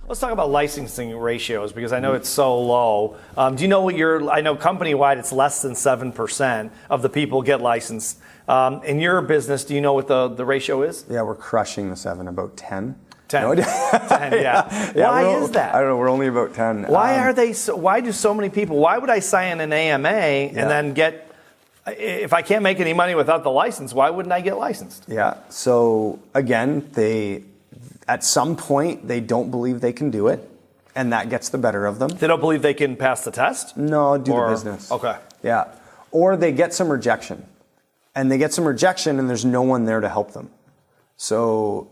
Let's talk about licensing ratios because I know it's so low. Do you know what I know company-wide it's less than 7% of the people get licensed. In your business, do you know what the ratio is? Yeah, we're crushing the 7, about 10. 10. No, 10, yeah. Why is that? I don't know, we're only about 10. Why do so many people, why would I sign an AMA and then get, if I can't make any money without the license, why wouldn't I get licensed? Yeah, so again, at some point, they don't believe they can do it, and that gets the better of them. They don't believe they can pass the test? No, do the business. Okay. Yeah. Or they get some rejection. And they get some rejection, and there's no one there to help them. So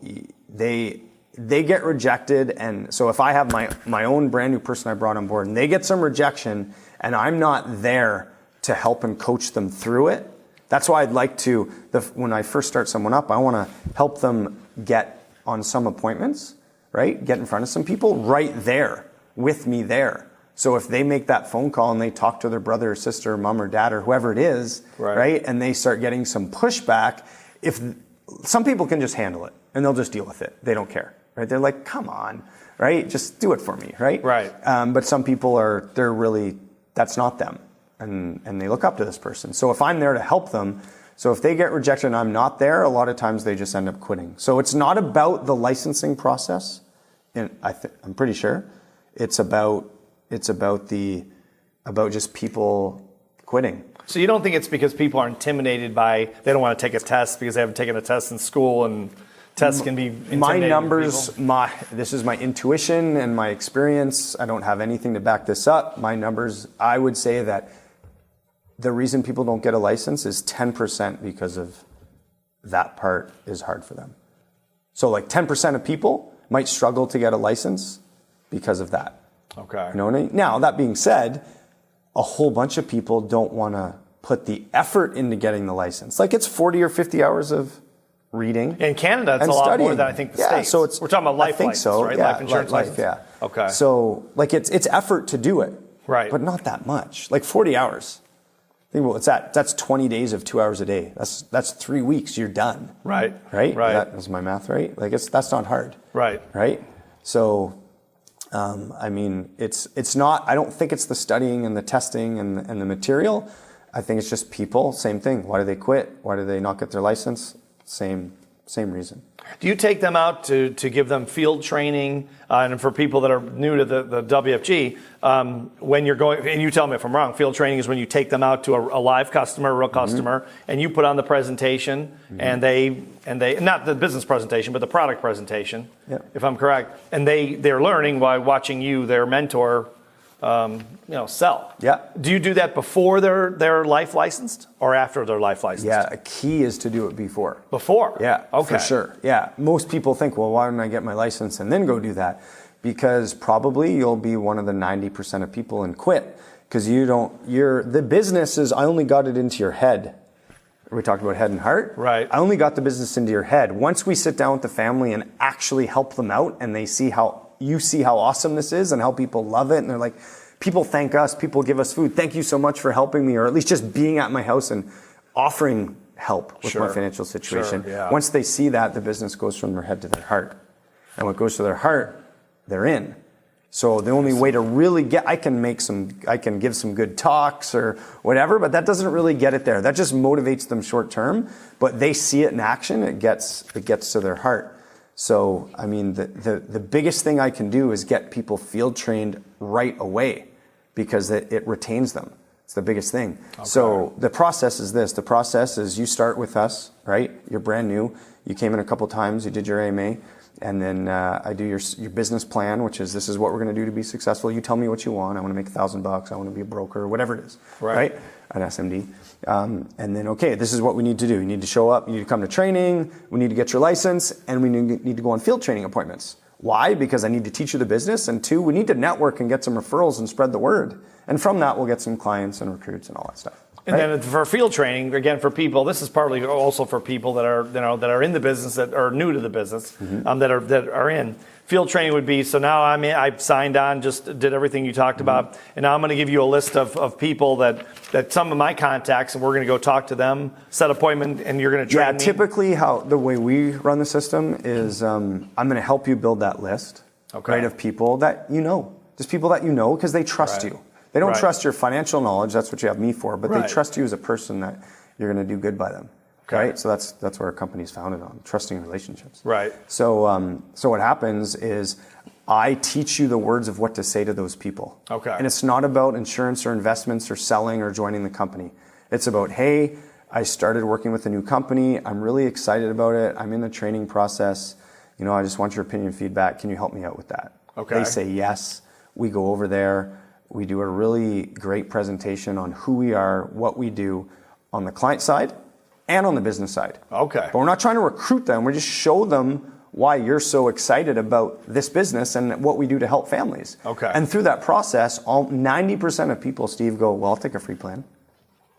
they get rejected, and so if I have my own brand new person I brought on board, and they get some rejection, and I'm not there to help and coach them through it, that's why I'd like to, when I first start someone up, I want to help them get on some appointments, right? Get in front of some people right there with me there. So if they make that phone call and they talk to their brother or sister or mom or dad or whoever it is, right? And they start getting some pushback, if some people can just handle it and they'll just deal with it. They don't care, right? They're like, come on, right? Just do it for me, right? Right. But some people that's not them. And they look up to this person. So if I'm there to help them, so if they get rejected and I'm not there, a lot of times they just end up quitting. So it's not about the licensing process, and I'm pretty sure. It's about just people quitting. So you don't think it's because people are intimidated they don't want to take a test because they haven't taken a test in school and tests can be intimidating? My numbers, this is my intuition and my experience. I don't have anything to back this up. My numbers, I would say that the reason people don't get a license is 10% because of that part is hard for them. So like 10% of people might struggle to get a license because of that. Okay. You know what I mean? Now, that being said, a whole bunch of people don't want to put the effort into getting the license. Like it's 40 or 50 hours of reading. In Canada, it's a lot more than I think the States. So we're talking about life license, so. right? Yeah, Life insurance license. Yeah. Okay. So like it's effort to do it. Right. But not that much. Like 40 hours. Think about what's that? That's 20 days of 2 hours a day. That's 3 weeks. You're done. Right. Right. Right. Is my math right? Like that's not hard. Right. Right. So, I mean, it's not. I don't think it's the studying and the testing and the material. I think it's just people. Same thing. Why do they quit? Why do they not get their license? Same reason. Do you take them out to give them field training? And for people that are new to the WFG, when you're going, and you tell me if I'm wrong, field training is when you take them out to a live customer, a real customer, and you put on the presentation, and they not the business presentation, but the product presentation, if I'm correct, and they're learning by watching you, their mentor, sell. Yeah. Do you do that before they're life licensed or after they're life licensed? Yeah, a key is to do it before. Before? Yeah, okay. For sure. Yeah, most people think, well, why don't I get my license and then go do that? Because probably you'll be one of the 90% of people and quit because the business is, I only got it into your head. We talked about head and heart. Right. I only got the business into your head. Once we sit down with the family and actually help them out and they see how awesome this is and how people love it. And they're like, people thank us, people give us food. Thank you so much for helping me, or at least just being at my house and offering help with my financial situation. Sure, yeah. Once they see that, the business goes from their head to their heart. And what goes to their heart, they're in. So the only way to really I can give some good talks or whatever, but that doesn't really get it there. That just motivates them short term, but they see it in action, it gets to their heart. So, I mean, the biggest thing I can do is get people field trained right away because it retains them. It's the biggest thing. Okay. So the process is this. The process is you start with us, right? You're brand new. You came in a couple times. You did your AMA. And then I do your business plan, which is this is what we're going to do to be successful. You tell me what you want. I want to make $1,000. I want to be a broker, whatever it is, right? An SMD. And then, okay, this is what we need to do. You need to show up. You need to come to training. We need to get your license. And we need to go on field training appointments. Why? Because I need to teach you the business. And 2, we need to network and get some referrals and spread the word. And from that, we'll get some clients and recruits and all that stuff. And then for field training, again, for people, this is partly also for people that are in the business, that are new to the business, that are in. Field training would be, so now I've signed on, just did everything you talked about, and now I'm going to give you a list of people that some of my contacts, and we're going to go talk to them, set appointment, and you're going to train me. Typically the way we run the system is I'm going to help you build that list. Okay. right, of people that you know. Just people that you know because they trust Right. you. They don't Right. trust your financial knowledge. That's what you have me for. But Right. they trust you as a person that you're going to do good by them. Okay. Right? So that's what our company's founded on, trusting relationships. Right. So so what happens is I teach you the words of what to say to those people. Okay. And it's not about insurance or investments or selling or joining the company. It's about, hey, I started working with a new company. I'm really excited about it. I'm in the training process. You know, I just want your opinion and feedback. Can you help me out with that? Okay. They say yes. We go over there. We do a really great presentation on who we are, what we do on the client side and on the business side. Okay. But we're not trying to recruit them. We just show them why you're so excited about this business and what we do to help families. Okay. And through that process, 90% of people, Steve, go, well, I'll take a free plan.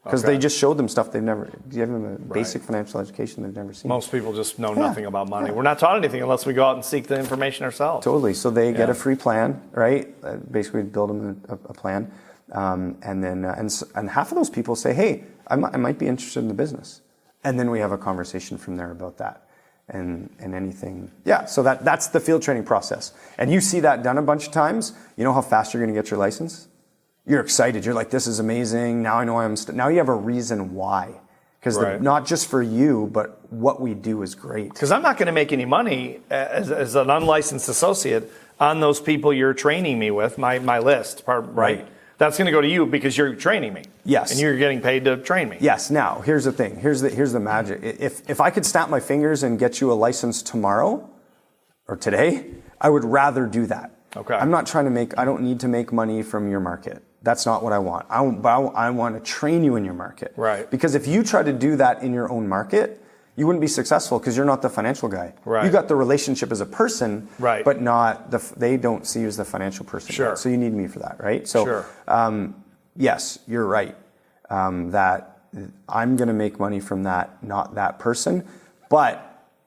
Because Okay. they just showed them stuff they've never, give them a basic financial education they've never seen. Most people just know nothing about money. We're not taught anything unless we go out and seek the information ourselves. Totally. So they get Yeah. a free plan, right? Basically, build them a plan, and then and half of those people say, "Hey, I might be interested in the business," and then we have a conversation from there about that, and anything. Yeah. So that's the field training process, and you see that done a bunch of times. You know how fast you're going to get your license? You're excited. You're like, "This is amazing." Now I know now you have a reason why. Because Right. not just for you, but what we do is great. Because I'm not going to make any money as an unlicensed associate on those people you're training me with, my list, right? Right. That's going to go to you because you're training me. Yes. And you're getting paid to train me. Yes. Now, here's the thing. Here's the magic. If I could snap my fingers and get you a license tomorrow or today, I would rather do that. Okay. I'm not trying to I don't need to make money from your market. That's not what I want. I want to train you in your market. Right. Because if you try to do that in your own market, you wouldn't be successful because you're not the financial guy. Right. You got the relationship as a person, Right. but not they don't see you as the financial person. Sure. Yet. So you need me for that, right? So, Sure. Yes, you're right. That I'm going to make money from that, not that person. But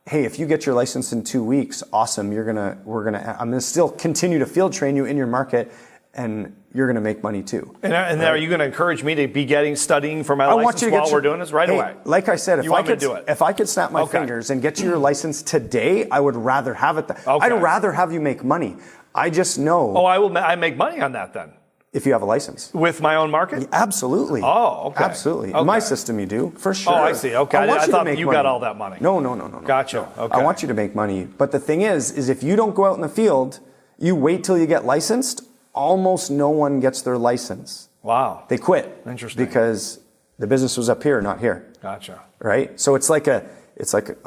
hey, if you get your license in 2 weeks, awesome. I'm going to still continue to field train you in your market, and you're going to make money too. And are you going to encourage me to be studying for my I want license you to while we're doing this right hey, away? Like I said, You want me to do it? if I could snap my Okay. fingers and get you your license today, I would rather have it. Okay. I'd rather have you make money. I just know Oh, I make money on that then if you have a license. with my own market. Absolutely. Oh, okay. Absolutely. Okay. In my system, you do, for sure. Oh, I see. Okay. want I you to thought make you money. got all that money. No. Gotcha. No. Okay. I want you to make money. But the thing is if you don't go out in the field, you wait till you get licensed, almost no one gets their license. Wow. They quit. Interesting. Because the business was up here, not here. Gotcha. Right? So it's like a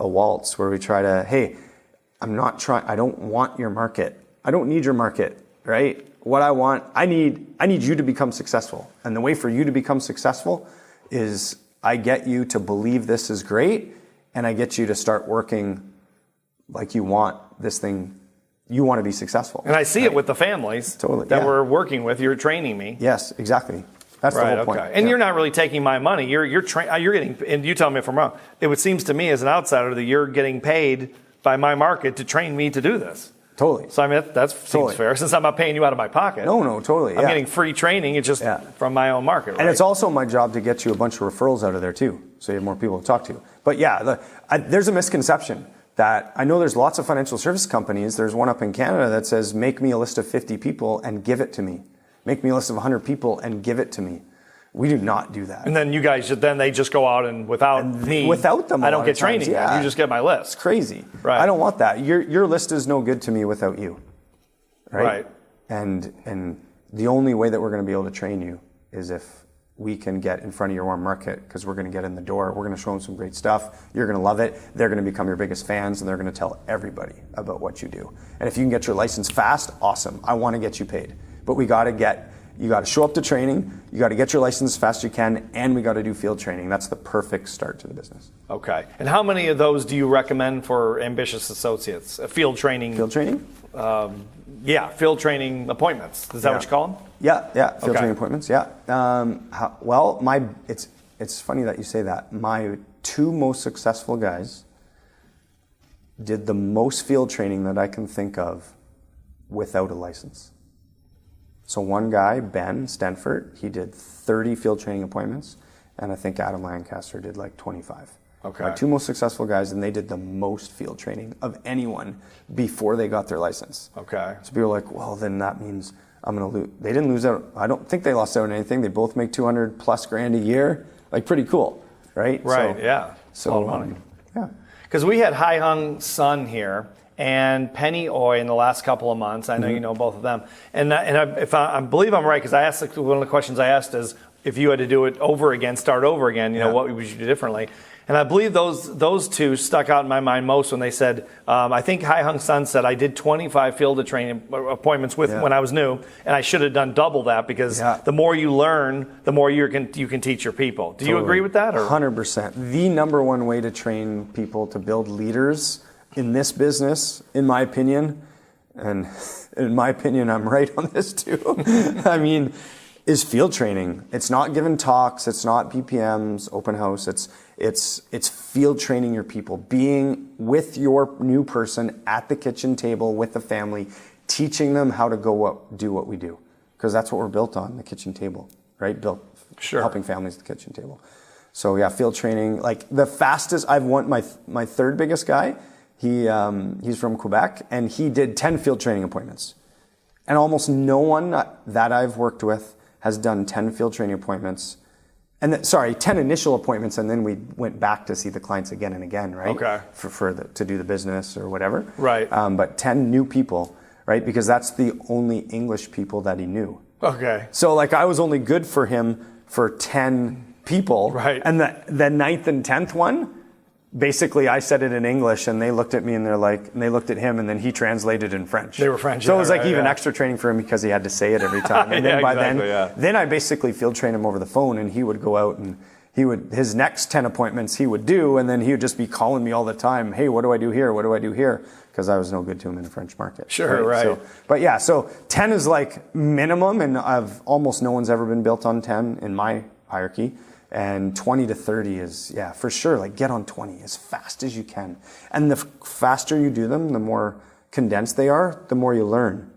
waltz where we try to, hey, I don't want your market. I don't need your market, right? What I need you to become successful. And the way for you to become successful is I get you to believe this is great, and I get you to start working like you want this thing. You want to be successful. And I see it with the families Totally, that yeah. we're working with. You're training me. Yes, exactly. That's the Right. whole point. Okay. And Yeah. you're not really taking my money. You're getting. And you tell me if I'm wrong. It seems to me as an outsider that you're getting paid by my market to train me to do this. Totally. So I mean that seems Totally. fair. Since I'm not paying you out of my pocket. No, totally. I'm yeah. getting free training. It's just Yeah. from my own market. Right? And it's also my job to get you a bunch of referrals out of there too, so you have more people to talk to. But yeah, there's a misconception that I know there's lots of financial service companies. There's one up in Canada that says, make me a list of 50 people and give it to me. Make me a list of 100 people and give it to me. We do not do that. And then you guys, they just go out and without me, without them, I a don't lot get of times, training. yeah. You just get my list. It's crazy. Right. I don't want that. Your list is no good to me without you. Right. And the only way that we're going to be able to train you is if we can get in front of your warm market, because we're going to get in the door. We're going to show them some great stuff. You're going to love it. They're going to become your biggest fans, and they're going to tell everybody about what you do. And if you can get your license fast, awesome. I want to get you paid. But you got to show up to training. You got to get your license as fast as you can, and we got to do field training. That's the perfect start to the business. Okay. And how many of those do you recommend for ambitious associates? Field training. Field training? Field training appointments. Is that what you call them? Yeah. Field Okay. training appointments. Yeah. It's funny that you say that. My two most successful guys did the most field training that I can think of without a license. So one guy, Ben Stenford, he did 30 field training appointments, and I think Adam Lancaster did like 25. Okay. Our two most successful guys, and they did the most field training of anyone before they got their license. Okay. So people are like, well, then that means I'm going to lose. They didn't lose out. I don't think they lost out on anything. They both make 200 plus grand a year. Like, pretty cool, right? Right, So, yeah. So, a lot of money. Yeah. Because we had Hai Hung Sun here and Penny Oy in the last couple of months. I know you know both of them. And I believe I'm right, because I asked, one of the questions I asked is, if you had to do it over again, start over again, what would you do differently? And I believe those two stuck out in my mind most when they said, I think Hai Hung Sun said, I did 25 field training appointments when I was new, and I should have done double that, because the more you learn, the more you can teach your people. Do you agree with that? Or? 100%. The number one way to train people to build leaders in this business, in my opinion, and in my opinion, I'm right on this too. I mean, is field training. It's not giving talks. It's not BPMs, open house. It's field training your people, being with your new person at the kitchen table with the family, teaching them how to do what we do, because that's what we're built on, the kitchen table, right? Helping families at the kitchen table. So yeah, field training. Like, the fastest I've won, my third biggest guy, he's from Quebec, and he did 10 field training appointments, and almost no one that I've worked with has done 10 field training appointments, 10 initial appointments, and then we went back to see the clients again and again, right? Okay. To do the business or whatever. Right. But 10 new people, right? Because that's the only English people that he knew. Okay. So, like, I was only good for him for 10 people. Right. And the ninth and 10th one, basically, I said it in English, and they looked at me, and they looked at him, and then he translated in French. They were French. So it was like extra training for him, because he had to say it every time. And then then I basically field trained him over the phone, and he would go out and his next 10 appointments he would do, and then he would just be calling me all the time. Hey, what do I do here? What do I do here? Because I was no good to him in the French market. Sure, right. So 10 is like minimum, and almost no one's ever been built on 10 in my hierarchy. And 20 to 30 is, for sure, like, get on 20 as fast as you can. And the faster you do them, the more condensed they are, the more you learn,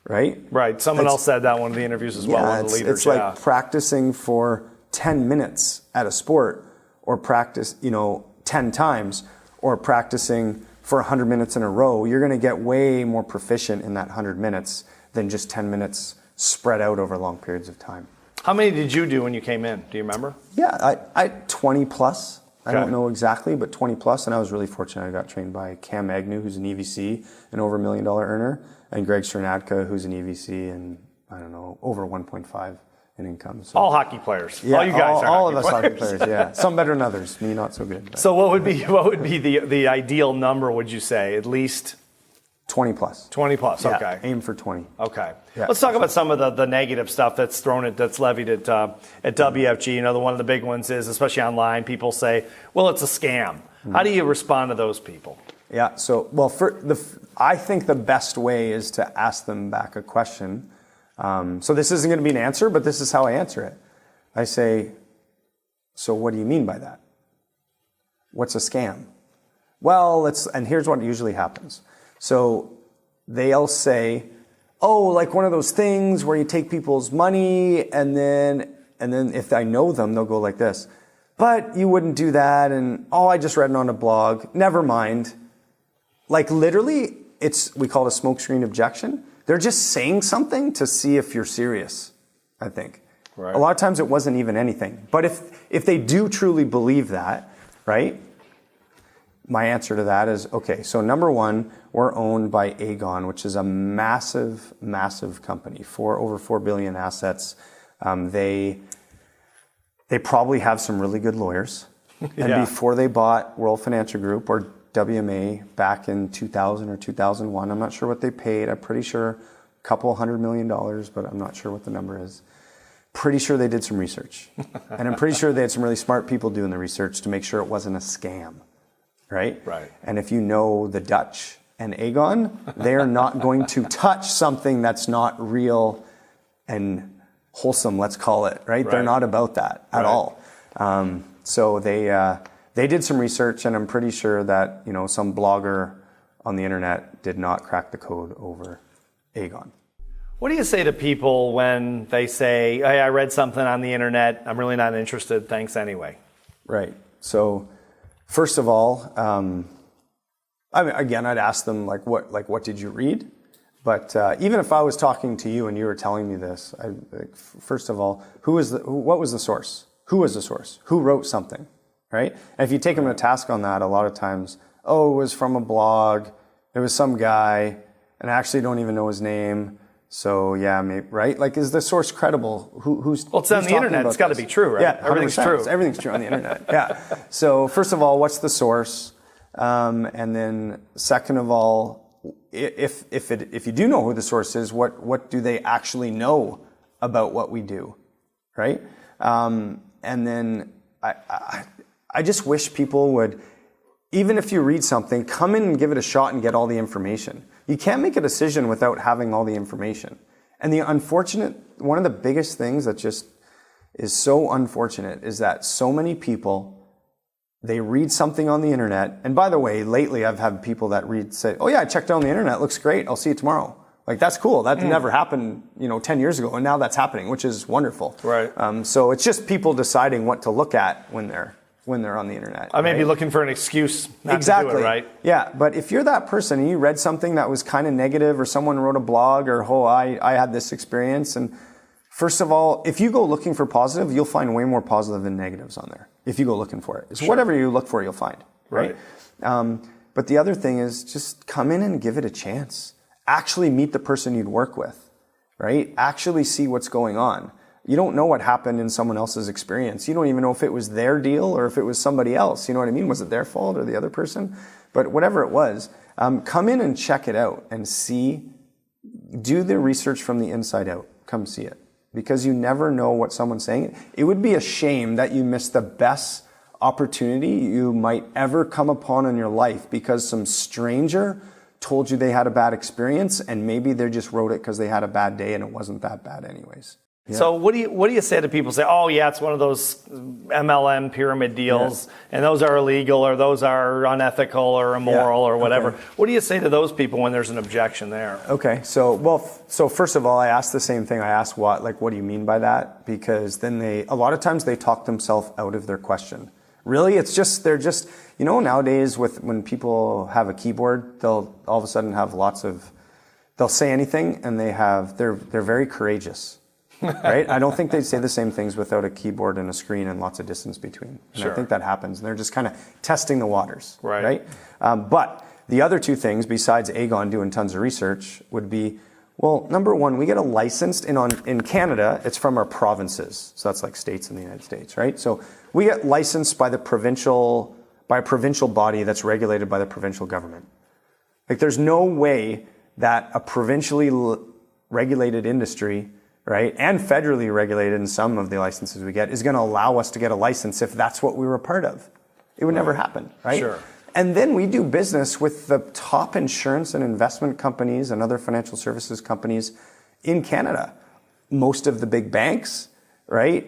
right? Right. Someone else said that in one of the interviews as well, one of the leaders. It's like practicing for 10 minutes at a sport, or practice, 10 times, or practicing for 100 minutes in a row. You're going to get way more proficient in that 100 minutes than just 10 minutes spread out over long periods of time. How many did you do when you came in? Do you remember? Yeah, I 20 plus. I don't know exactly, but 20 plus. And I was really fortunate. I got trained by Cam Agnew, who's an EVC, an over $1 million earner, and Greg Sternadka, who's an EVC and, over 1.5 in income. So. All hockey players. Yeah, all you guys are all hockey of us players. hockey players. Yeah, some better than others. Me, not so good. But. So what would be the ideal number? Would you say at least 20 plus? 20 plus. Yeah, Okay. aim for 20. Okay. Yeah, Let's talk about some of the negative stuff that's levied at WFG. One of the big ones is, especially online, people say, "Well, it's a scam." Mm-hmm. How do you respond to those people? Yeah. So, I think the best way is to ask them back a question. So this isn't going to be an answer, but this is how I answer it. I say, "So what do you mean by that? What's a scam?" Well, and here's what usually happens. So they'll say, "Oh, like one of those things where you take people's money, and then if I know them, they'll go like this. But you wouldn't do that, and I just read it on a blog. Never mind." Like, literally, we call it a smokescreen objection. They're just saying something to see if you're serious, I think. Right. A lot of times it wasn't even anything. But if they do truly believe that, right? My answer to that is, okay, so number one, we're owned by Aegon, which is a massive, massive company, over 4 billion assets. They probably have some really good lawyers. And before they bought World Financial Group or WMA back in 2000 or 2001, I'm not sure what they paid. I'm pretty sure a couple $100 million, but I'm not sure what the number is. Pretty sure they did some research. And I'm pretty sure they had some really smart people doing the research to make sure it wasn't a scam. Right? Right. And if you know the Dutch and Aegon, they are not going to touch something that's not real and wholesome, let's call it, right? They're not about that at all. So they did some research, and I'm pretty sure that, some blogger on the internet did not crack the code over Aegon. What do you say to people when they say, "Hey, I read something on the internet. I'm really not interested. Thanks anyway." Right. So First of all, I mean, again, I'd ask them what did you read? But even if I was talking to you and you were telling me this, first of all, what was the source? Who was the source? Who wrote something, right? And if you take them to task on that, a lot of times, it was from a blog, it was some guy, and I actually don't even know his name. So yeah, maybe, right? Like, is the source credible? Well, it's on the internet. It's got to be true, right? Yeah, Everything's true. Everything's true on the internet. Yeah. So first of all, what's the source? And then second of all, if you do know who the source is, what do they actually know about what we do, right? And then I just wish people would, even if you read something, come in and give it a shot and get all the information. You can't make a decision without having all the information. And one of the biggest things that just is so unfortunate is that so many people, they read something on the internet. And by the way, lately I've had people that say, oh yeah, I checked it on the internet. It looks great. I'll see you tomorrow. Like, that's cool. That never happened, 10 years ago. And now that's happening, which is wonderful. Right. So it's just people deciding what to look at when they're on the internet. I may be looking for an excuse not to do it, right? Yeah, but if you're that person and you read something that was kind of negative, or someone wrote a blog, or I had this experience, and first of all, if you go looking for positive, you'll find way more positive than negatives on there. If you go looking for it, it's whatever you look for, you'll find. Right. But the other thing is just come in and give it a chance. Actually meet the person you'd work with, right? Actually see what's going on. You don't know what happened in someone else's experience. You don't even know if it was their deal or if it was somebody else. You know what I mean? Was it their fault or the other person? But whatever it was, come in and check it out and do the research from the inside out. Come see it. Because you never know what someone's saying. It would be a shame that you missed the best opportunity you might ever come upon in your life because some stranger told you they had a bad experience, and maybe they just wrote it because they had a bad day and it wasn't that bad anyways. Yeah. So what do you say to people who say, oh yeah, it's one of those MLM pyramid deals, and those are illegal, or those are unethical or immoral or whatever. Okay. What do you say to those people when there's an objection there? Okay, so first of all, I ask the same thing. I ask what do you mean by that? Because then a lot of times they talk themselves out of their question. Really, they're just nowadays when people have a keyboard, they'll all of a sudden have they'll say anything, and they're very courageous. Right? I don't think they'd say the same things without a keyboard and a screen and lots of distance between. And I think that happens. And they're just kind of testing the waters. Right? But the other two things, besides Aegon doing tons of research, would be, well, number one, we get a license in Canada. It's from our provinces. So that's like states in the United States, right? So we get licensed by a provincial body that's regulated by the provincial government. Like, there's no way that a provincially regulated industry, right, and federally regulated in some of the licenses we get, is going to allow us to get a license if that's what we were a part of. It would never happen, right? Sure. And then we do business with the top insurance and investment companies and other financial services companies in Canada. Most of the big banks, right?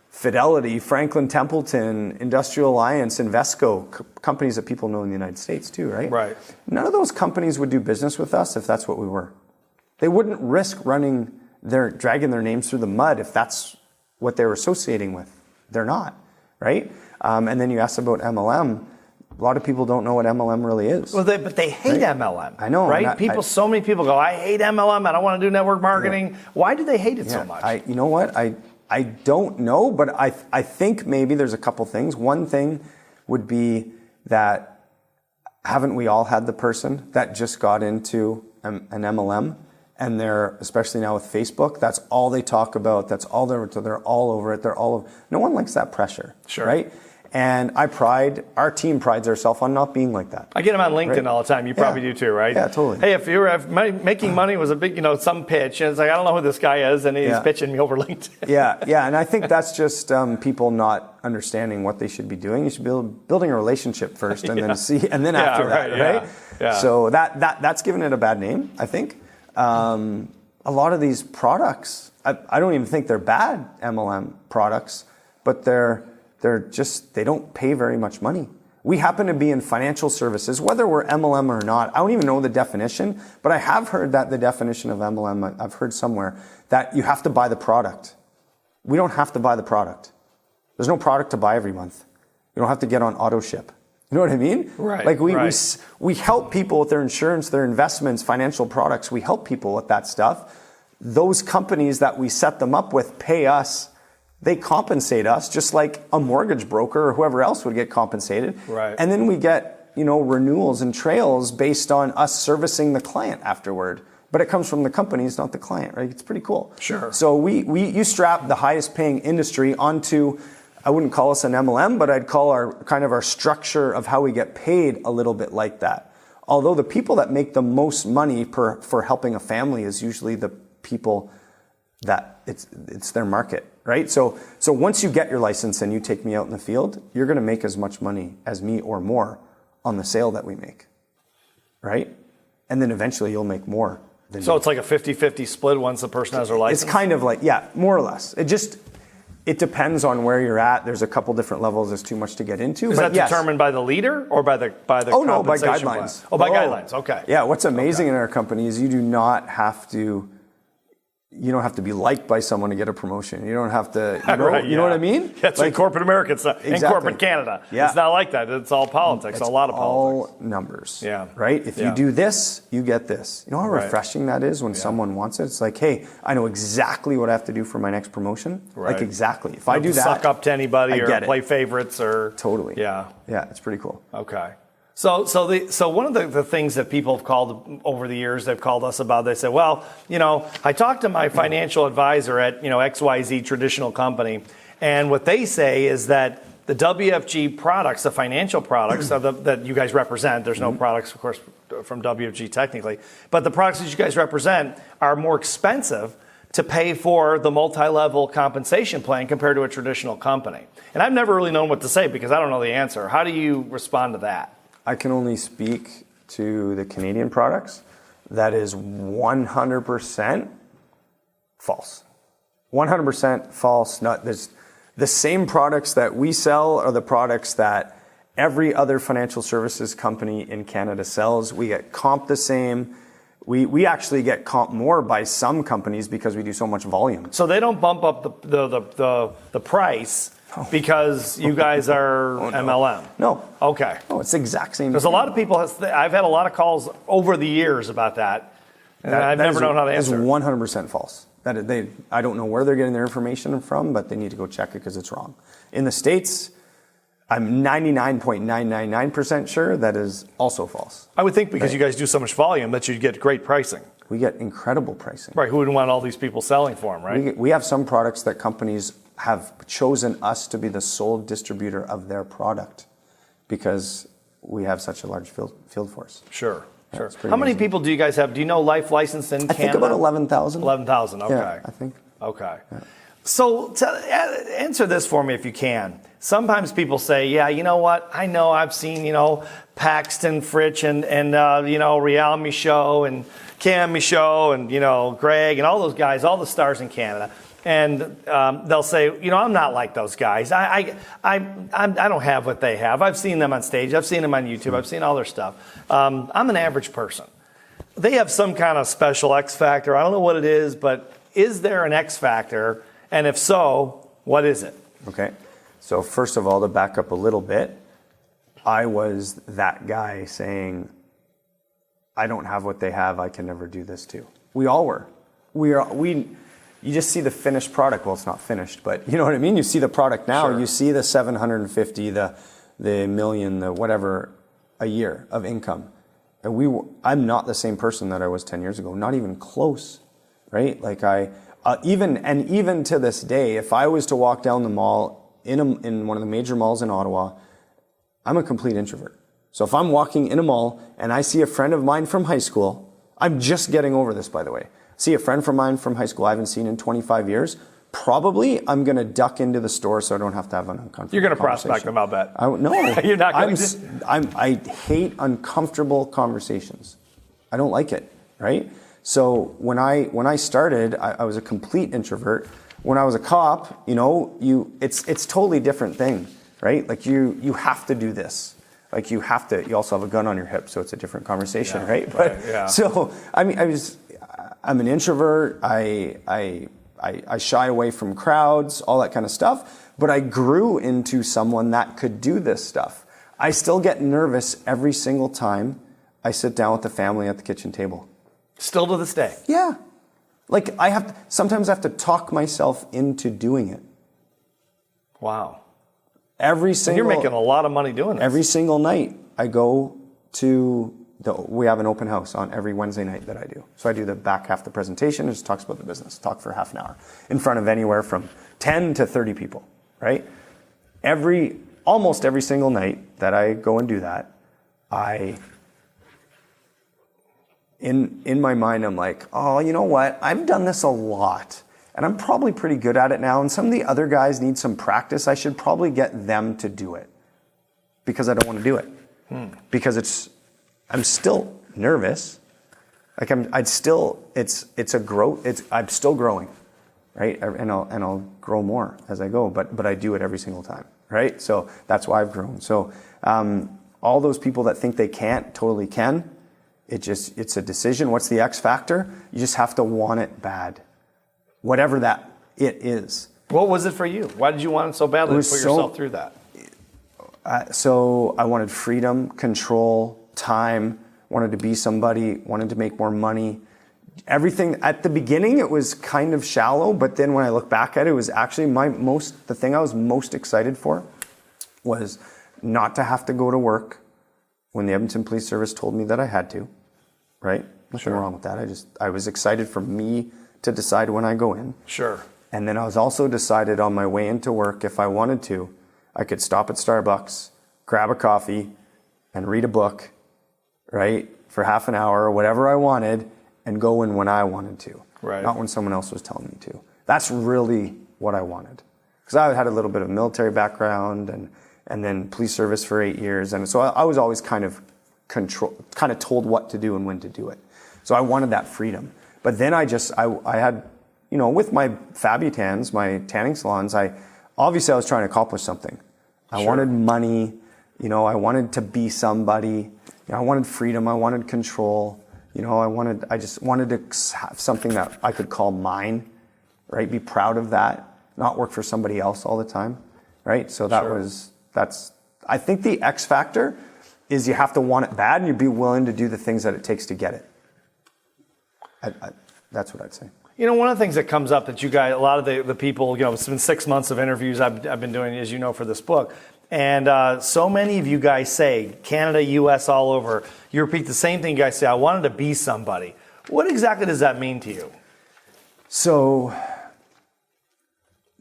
Fidelity, Franklin Templeton, Industrial Alliance, Invesco, companies that people know in the United States too, right? Right. None of those companies would do business with us if that's what we were. They wouldn't risk dragging their names through the mud if that's what they were associating with. They're not, right? And then you asked about MLM. A lot of people don't know what MLM really is. Well, but they hate MLM. I know, right? So many people go, I hate MLM. I don't want to do network marketing. Yeah. Why do they hate it so much? You know what? I don't know, but I think maybe there's a couple things. One thing would be that haven't we all had the person that just got into an MLM? And especially now with Facebook, that's all they talk about. That's all they're all over it. No one likes that pressure, right? And our team prides ourselves on not being like that. I get them on LinkedIn all the time. You probably do too, right? Yeah, totally. Hey, if making money was a big, some pitch, and it's like, I don't know who this guy is, and he's pitching me over LinkedIn. Yeah, and I think that's just people not understanding what they should be doing. You should be building a relationship first, and then after that, right? Yeah. So that's given it a bad name, I think. A lot of these products, I don't even think they're bad MLM products, but they don't pay very much money. We happen to be in financial services, whether we're MLM or not. I don't even know the definition, but I have heard that the definition of MLM, I've heard somewhere, that you have to buy the product. We don't have to buy the product. There's no product to buy every month. You don't have to get on auto ship. You know what I mean? Right. Like right. we help people with their insurance, their investments, financial products. We help people with that stuff. Those companies that we set them up with pay us. They compensate us just like a mortgage broker or whoever else would get compensated. Right. And then we get, renewals and trails based on us servicing the client afterward. But it comes from the companies, not the client, right? It's pretty cool. Sure. So you strap the highest paying industry onto, I wouldn't call us an MLM, but I'd call our structure of how we get paid a little bit like that. Although the people that make the most money for helping a family is usually the people that it's their market, right? So once you get your license and you take me out in the field, you're going to make as much money as me or more on the sale that we make, right? And then eventually you'll make more than So me. it's like a 50-50 split once the person has their license? It's kind of like, yeah, more or less. It depends on where you're at. There's a couple different levels. There's too much to get into. Is but that determined by the leader or by the Oh no, by compensation guidelines. plan? Oh, by guidelines. Okay. Yeah, what's amazing in our company is you don't have to be liked by someone to get a promotion. You don't have to, Right, you know what I mean? That's like corporate America. It's not, in Exactly. corporate Canada. Yeah. It's not like that. It's all politics, a lot of politics. All numbers. Yeah. Right? If Yeah. you do this, you get this. You know how Right. refreshing that is when someone wants it? It's like, hey, I know exactly what I have to do for my next promotion. Right. Like exactly. If You I don't do have to that, suck up to anybody I or get it. play favorites or Totally. Yeah. Yeah, it's pretty cool. Okay. So one of the things that people have called over the years, they've called us about, they said, well, I talked to my financial advisor at, XYZ traditional company, and what they say is that the WFG products, the financial products that you guys represent, there's no products, of course, from WFG technically, but the products that you guys represent are more expensive to pay for the multi-level compensation plan compared to a traditional company. And I've never really known what to say because I don't know the answer. How do you respond to that? I can only speak to the Canadian products. That is 100% false. 100% false. The same products that we sell are the products that every other financial services company in Canada sells. We get comped the same. We actually get comped more by some companies because we do so much volume. So they don't bump up the price because you guys are MLM? No. Okay. No, it's the exact same. Because a lot of people, I've had a lot of calls over the years about that, and I've never known how to answer. It's 100% false. I don't know where they're getting their information from, but they need to go check it because it's wrong. In the States, I'm 99.999% sure that is also false. I would think because you guys do so much volume that you'd get great pricing. We get incredible pricing. Right. Who wouldn't want all these people selling for them, right? We have some products that companies have chosen us to be the sole distributor of their product because we have such a large field force. Sure. Yeah, Sure. pretty How many amazing. people do you guys have? Do you know life licensed in Canada? I think about 11,000. 11,000. Okay. Yeah, I think. Okay. Yeah. So answer this for me if you can. Sometimes people say, yeah, you know what? I know I've seen, Paxton Fritsch and Real Michaud and Cam Michaud and, Greg and all those guys, all the stars in Canada. And they'll say, I'm not like those guys. I don't have what they have. I've seen them on stage. I've seen them on YouTube. I've seen all their stuff. I'm an average person. They have some kind of special X factor. I don't know what it is, but is there an X factor? And if so, what is it? Okay. So first of all, to back up a little bit, I was that guy saying, I don't have what they have. I can never do this too. We all were. You just see the finished product. Well, it's not finished, but you know what I mean? You see the product now. Sure. You see the 750, the million, the whatever a year of income. And I'm not the same person that I was 10 years ago. Not even close, right? Like even to this day, if I was to walk down the mall in one of the major malls in Ottawa, I'm a complete introvert. So if I'm walking in a mall and I see a friend of mine from high school, I'm just getting over this, by the way. See a friend from mine from high school I haven't seen in 25 years, probably I'm going to duck into the store so I don't have to have an uncomfortable You're going to conversation. prospect them, I'll bet. No. You're not going to. I hate uncomfortable conversations. I don't like it, right? So when I started, I was a complete introvert. When I was a cop, it's totally different thing, right? Like you have to do this. Like you also have a gun on your hip, so it's a different conversation, right? But yeah. So I'm an introvert. I shy away from crowds, all that kind of stuff. But I grew into someone that could do this stuff. I still get nervous every single time I sit down with the family at the kitchen table. Still to this day? Yeah. Like sometimes I have to talk myself into doing it. Wow. Every single. And you're making a lot of money doing this. Every single night I go to we have an open house on every Wednesday night that I do. So I do the back half of the presentation. It just talks about the business. Talk for half an hour in front of anywhere from 10 to 30 people, right? Almost every single night that I go and do that, in my mind, I'm like, oh, you know what? I've done this a lot and I'm probably pretty good at it now. And some of the other guys need some practice. I should probably get them to do it because I don't want to do it. Because I'm still nervous. Like I'm still growing, right? And I'll grow more as I go, but I do it every single time, right? So that's why I've grown. So all those people that think they can't totally can. It's a decision. What's the X factor? You just have to want it bad, whatever that it is. What was it for you? Why did you want it so badly to put yourself through that? So I wanted freedom, control, time, wanted to be somebody, wanted to make more money. Everything at the beginning, it was kind of shallow, but then when I look back at it, it was actually the thing I was most excited for was not to have to go to work when the Edmonton Police Service told me that I had to, right? Nothing wrong with that. I was excited for me to decide when I go in. Sure. And then I was also decided on my way into work, if I wanted to, I could stop at Starbucks, grab a coffee, and read a book, right, for half an hour or whatever I wanted, and go in when I wanted to, right? Not when someone else was telling me to. That's really what I wanted, because I had a little bit of military background and then police service for 8 years, and so I was always kind of told what to do and when to do it. So I wanted that freedom. But then I had, with my Fabutans, my tanning salons, obviously I was trying to accomplish something. I wanted money, I wanted to be somebody, I wanted freedom, I wanted control, I just wanted to have something that I could call mine, right? Be proud of that, not work for somebody else all the time, right? So I think the X factor is you have to want it bad and you'd be willing to do the things that it takes to get it. That's what I'd say. One of the things that comes up that you guys, a lot of the people, it's been 6 months of interviews I've been doing, as you know, for this book. And so many of you guys say, Canada, US, all over, you repeat the same thing you guys say, I wanted to be somebody. What exactly does that mean to you? So,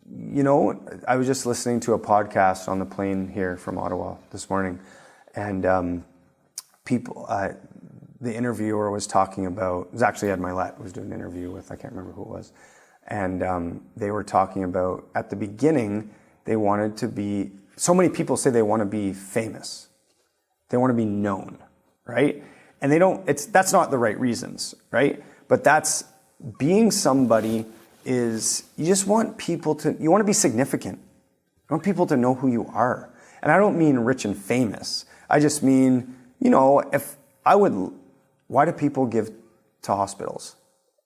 I was just listening to a podcast on the plane here from Ottawa this morning. And the interviewer was talking about, it was actually Ed Milet was doing an interview with, I can't remember who it was. And they were talking about, at the beginning, they wanted to be, so many people say they want to be famous. They want to be known, right? And that's not the right reasons, right? But being somebody is, you want to be significant. You want people to know who you are. And I don't mean rich and famous. I just mean, why do people give to hospitals?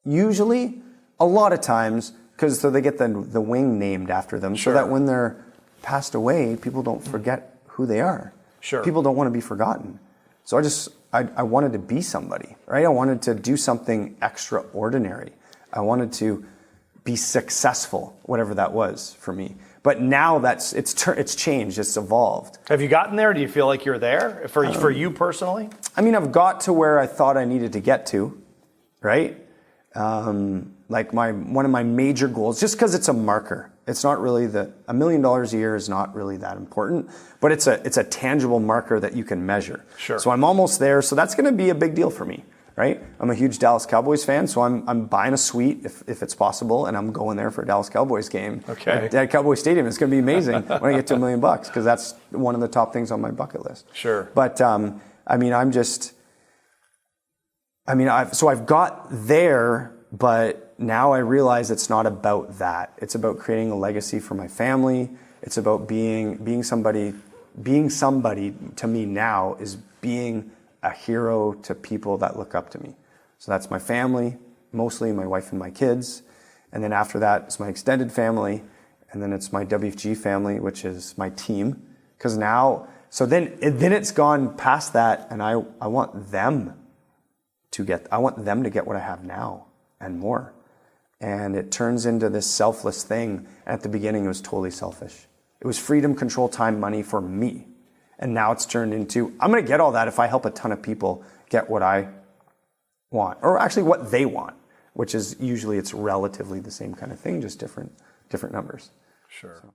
Usually, a lot of times, so they get the wing named after them, so that when they're passed away, people don't forget who they are. Sure. People don't want to be forgotten. So I wanted to be somebody, right? I wanted to do something extraordinary. I wanted to be successful, whatever that was for me. But now it's changed, it's evolved. Have you gotten there? Do you feel like you're there for you personally? I've got to where I thought I needed to get to, right? Like one of my major goals, just because it's a marker. It's not really $1 million a year is not really that important, but it's a tangible marker that you can measure. Sure. So I'm almost there. So that's going to be a big deal for me, right? I'm a huge Dallas Cowboys fan, so I'm buying a suite if it's possible, and I'm going there for a Dallas Cowboys game at Cowboy Stadium. It's going to be amazing when I get to $1 million, because that's one of the top things on my bucket list. Sure. But so I've got there, but now I realize it's not about that. It's about creating a legacy for my family. It's about being somebody. Being somebody to me now is being a hero to people that look up to me. So that's my family, mostly my wife and my kids. And then after that, it's my extended family. And then it's my WFG family, which is my team. Because now So then it's gone past that, and I want them to get what I have now and more. And it turns into this selfless thing. At the beginning, it was totally selfish. It was freedom, control, time, money for me. And now it's turned into, I'm going to get all that if I help a ton of people get what I want, or actually what they want, which is usually it's relatively the same kind of thing, just different numbers. Sure. So.